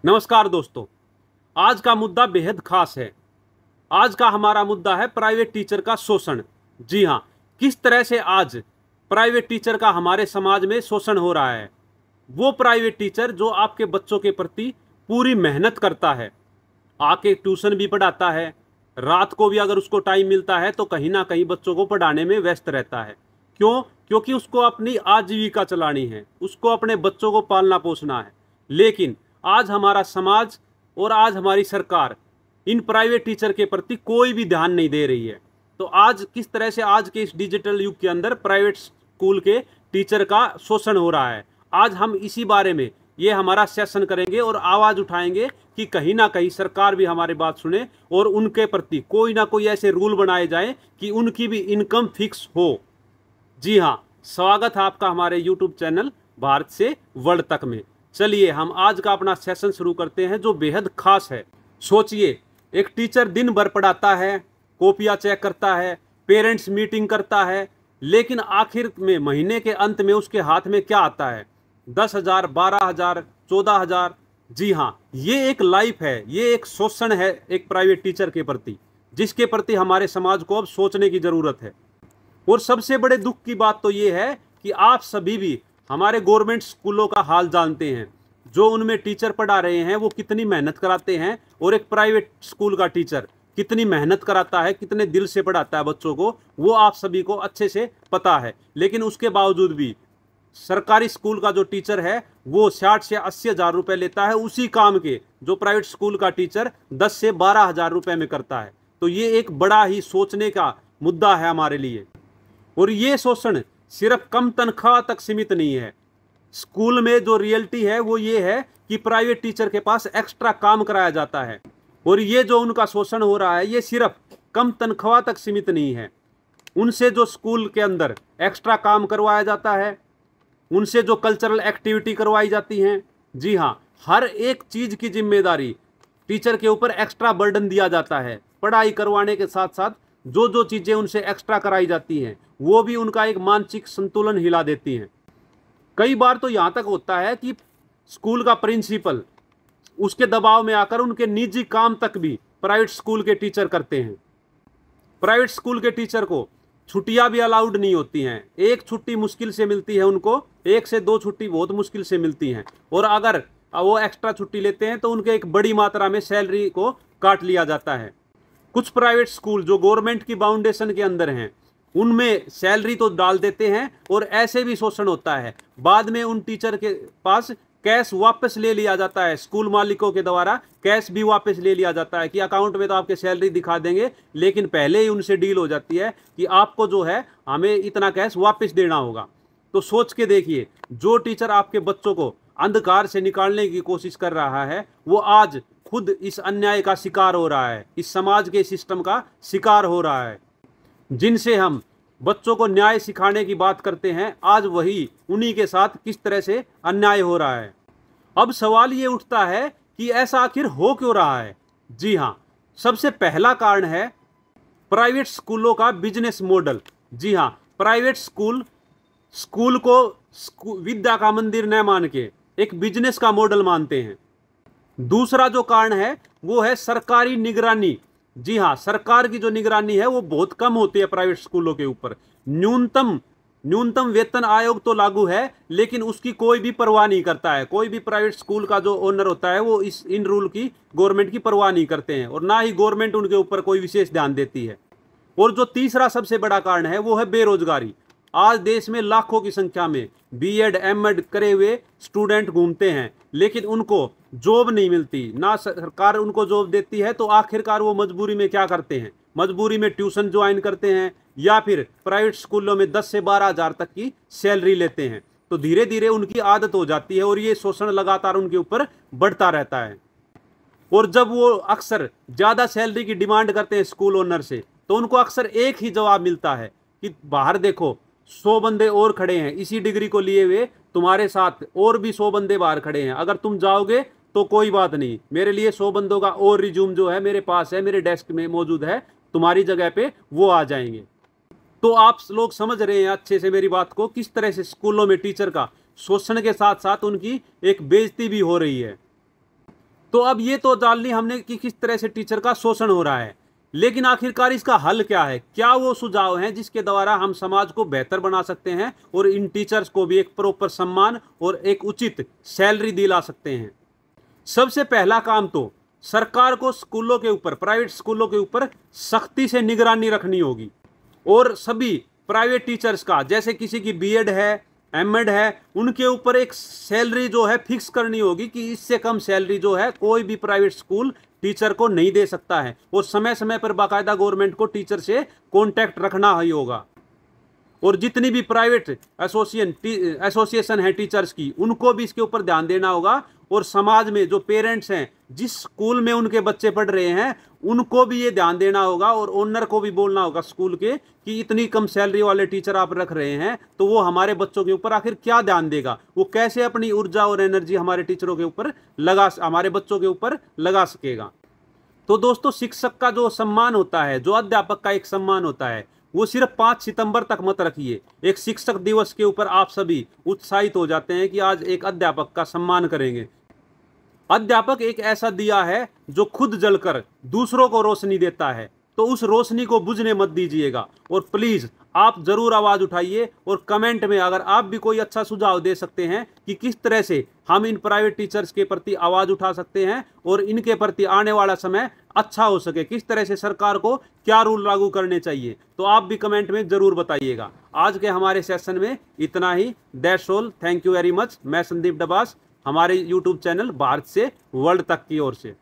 नमस्कार दोस्तों। आज का मुद्दा बेहद खास है। आज का हमारा मुद्दा है प्राइवेट टीचर का शोषण। जी हाँ, किस तरह से आज प्राइवेट टीचर का हमारे समाज में शोषण हो रहा है। वो प्राइवेट टीचर जो आपके बच्चों के प्रति पूरी मेहनत करता है, आके ट्यूशन भी पढ़ाता है, रात को भी अगर उसको टाइम मिलता है तो कहीं ना कहीं बच्चों को पढ़ाने में व्यस्त रहता है। क्यों? क्योंकि उसको अपनी आजीविका चलानी है, उसको अपने बच्चों को पालना पोसना है। लेकिन आज हमारा समाज और आज हमारी सरकार इन प्राइवेट टीचर के प्रति कोई भी ध्यान नहीं दे रही है। तो आज किस तरह से आज के इस डिजिटल युग के अंदर प्राइवेट स्कूल के टीचर का शोषण हो रहा है, आज हम इसी बारे में ये हमारा सेशन करेंगे और आवाज़ उठाएंगे कि कहीं ना कहीं सरकार भी हमारी बात सुने और उनके प्रति कोई ना कोई ऐसे रूल बनाए जाएं कि उनकी भी इनकम फिक्स हो। जी हाँ, स्वागत है आपका हमारे यूट्यूब चैनल भारत से वर्ल्ड तक में। चलिए हम आज का अपना सेशन शुरू करते हैं जो बेहद खास है। सोचिए, एक टीचर दिन भर पढ़ाता है, कॉपियाँ चेक करता है, पेरेंट्स मीटिंग करता है, लेकिन आखिर में महीने के अंत में उसके हाथ में क्या आता है? 10,000, 12,000, 14,000। जी हाँ, ये एक लाइफ है, ये एक शोषण है एक प्राइवेट टीचर के प्रति, जिसके प्रति हमारे समाज को अब सोचने की ज़रूरत है। और सबसे बड़े दुख की बात तो ये है कि आप सभी भी हमारे गवर्नमेंट स्कूलों का हाल जानते हैं। जो उनमें टीचर पढ़ा रहे हैं वो कितनी मेहनत कराते हैं, और एक प्राइवेट स्कूल का टीचर कितनी मेहनत कराता है, कितने दिल से पढ़ाता है बच्चों को, वो आप सभी को अच्छे से पता है। लेकिन उसके बावजूद भी सरकारी स्कूल का जो टीचर है वो 60 से 80 हज़ार रुपये लेता है उसी काम के जो प्राइवेट स्कूल का टीचर 10 से 12 हज़ार रुपये में करता है। तो ये एक बड़ा ही सोचने का मुद्दा है हमारे लिए। और ये शोषण सिर्फ कम तनख्वाह तक सीमित नहीं है। स्कूल में जो रियलिटी है वो ये है कि प्राइवेट टीचर के पास एक्स्ट्रा काम कराया जाता है। और ये जो उनका शोषण हो रहा है ये सिर्फ कम तनख्वाह तक सीमित नहीं है। उनसे जो स्कूल के अंदर एक्स्ट्रा काम करवाया जाता है, उनसे जो कल्चरल एक्टिविटी करवाई जाती हैं, जी हाँ, हर एक चीज़ की जिम्मेदारी टीचर के ऊपर एक्स्ट्रा बर्डन दिया जाता है। पढ़ाई करवाने के साथ साथ जो जो चीज़ें उनसे एक्स्ट्रा कराई जाती हैं वो भी उनका एक मानसिक संतुलन हिला देती हैं। कई बार तो यहाँ तक होता है कि स्कूल का प्रिंसिपल उसके दबाव में आकर उनके निजी काम तक भी प्राइवेट स्कूल के टीचर करते हैं। प्राइवेट स्कूल के टीचर को छुट्टियां भी अलाउड नहीं होती हैं। एक छुट्टी मुश्किल से मिलती है उनको, 1 से 2 छुट्टी बहुत मुश्किल से मिलती हैं। और अगर वो एक्स्ट्रा छुट्टी लेते हैं तो उनके एक बड़ी मात्रा में सैलरी को काट लिया जाता है। कुछ प्राइवेट स्कूल जो गवर्नमेंट की बाउंडेशन के अंदर हैं उनमें सैलरी तो डाल देते हैं, और ऐसे भी शोषण होता है। बाद में उन टीचर के पास कैश वापस ले लिया जाता है, स्कूल मालिकों के द्वारा कैश भी वापस ले लिया जाता है कि अकाउंट में तो आपके सैलरी दिखा देंगे, लेकिन पहले ही उनसे डील हो जाती है कि आपको जो है हमें इतना कैश वापस देना होगा। तो सोच के देखिए, जो टीचर आपके बच्चों को अंधकार से निकालने की कोशिश कर रहा है वो आज खुद इस अन्याय का शिकार हो रहा है, इस समाज के सिस्टम का शिकार हो रहा है। जिनसे हम बच्चों को न्याय सिखाने की बात करते हैं, आज वही उन्हीं के साथ किस तरह से अन्याय हो रहा है। अब सवाल ये उठता है कि ऐसा आखिर हो क्यों रहा है। जी हाँ, सबसे पहला कारण है प्राइवेट स्कूलों का बिजनेस मॉडल। जी हाँ, प्राइवेट स्कूल को विद्या का मंदिर न मान के एक बिजनेस का मॉडल मानते हैं। दूसरा जो कारण है वो है सरकारी निगरानी। जी हाँ, सरकार की जो निगरानी है वो बहुत कम होती है प्राइवेट स्कूलों के ऊपर। न्यूनतम वेतन आयोग तो लागू है, लेकिन उसकी कोई भी परवाह नहीं करता है। कोई भी प्राइवेट स्कूल का जो ओनर होता है वो इन रूल की गवर्नमेंट की परवाह नहीं करते हैं, और ना ही गवर्नमेंट उनके ऊपर कोई विशेष ध्यान देती है। और जो तीसरा सबसे बड़ा कारण है वो है बेरोजगारी। आज देश में लाखों की संख्या में बीएड एमएड करे हुए स्टूडेंट घूमते हैं, लेकिन उनको जॉब नहीं मिलती, ना सरकार उनको जॉब देती है। तो आखिरकार वो मजबूरी में क्या करते हैं? मजबूरी में ट्यूशन ज्वाइन करते हैं या फिर प्राइवेट स्कूलों में 10 से 12 हज़ार तक की सैलरी लेते हैं। तो धीरे धीरे उनकी आदत हो जाती है और ये शोषण लगातार उनके ऊपर बढ़ता रहता है। और जब वो अक्सर ज़्यादा सैलरी की डिमांड करते हैं स्कूल ओनर से, तो उनको अक्सर एक ही जवाब मिलता है कि बाहर देखो 100 बंदे और खड़े हैं इसी डिग्री को लिए हुए, तुम्हारे साथ और भी 100 बंदे बाहर खड़े हैं, अगर तुम जाओगे तो कोई बात नहीं, मेरे लिए 100 बंदों का और रिज्यूम जो है मेरे पास है, मेरे डेस्क में मौजूद है, तुम्हारी जगह पे वो आ जाएंगे। तो आप लोग समझ रहे हैं अच्छे से मेरी बात को, किस तरह से स्कूलों में टीचर का शोषण के साथ साथ उनकी एक बेइज्जती भी हो रही है। तो अब ये तो जान ली हमने कि किस तरह से टीचर का शोषण हो रहा है, लेकिन आखिरकार इसका हल क्या है? क्या वो सुझाव हैं जिसके द्वारा हम समाज को बेहतर बना सकते हैं और इन टीचर्स को भी एक प्रॉपर सम्मान और एक उचित सैलरी दिला सकते हैं? सबसे पहला काम तो सरकार को स्कूलों के ऊपर, प्राइवेट स्कूलों के ऊपर सख्ती से निगरानी रखनी होगी और सभी प्राइवेट टीचर्स का, जैसे किसी की बीएड है, एमएड है, उनके ऊपर एक सैलरी जो है फिक्स करनी होगी कि इससे कम सैलरी जो है कोई भी प्राइवेट स्कूल टीचर को नहीं दे सकता है। और समय समय पर बाकायदा गवर्नमेंट को टीचर से कांटेक्ट रखना ही होगा। और जितनी भी प्राइवेट एसोसिएशन है टीचर्स की, उनको भी इसके ऊपर ध्यान देना होगा। और समाज में जो पेरेंट्स हैं, जिस स्कूल में उनके बच्चे पढ़ रहे हैं, उनको भी ये ध्यान देना होगा और ओनर को भी बोलना होगा स्कूल के कि इतनी कम सैलरी वाले टीचर आप रख रहे हैं तो वो हमारे बच्चों के ऊपर आखिर क्या ध्यान देगा, वो कैसे अपनी ऊर्जा और एनर्जी हमारे टीचरों के ऊपर हमारे बच्चों के ऊपर लगा सकेगा। तो दोस्तों, शिक्षक का जो सम्मान होता है, जो अध्यापक का एक सम्मान होता है, वो सिर्फ 5 सितंबर तक मत रखिए। एक शिक्षक दिवस के ऊपर आप सभी उत्साहित हो जाते हैं कि आज एक अध्यापक का सम्मान करेंगे। अध्यापक एक ऐसा दिया है जो खुद जलकर दूसरों को रोशनी देता है, तो उस रोशनी को बुझने मत दीजिएगा। और प्लीज आप जरूर आवाज उठाइए और कमेंट में अगर आप भी कोई अच्छा सुझाव दे सकते हैं कि किस तरह से हम इन प्राइवेट टीचर्स के प्रति आवाज उठा सकते हैं और इनके प्रति आने वाला समय अच्छा हो सके, किस तरह से सरकार को क्या रूल लागू करने चाहिए, तो आप भी कमेंट में जरूर बताइएगा। आज के हमारे सेशन में इतना ही। That's all, thank you very much. मैं संदीप डबास, हमारे यूट्यूब चैनल भारत से वर्ल्ड तक की ओर से।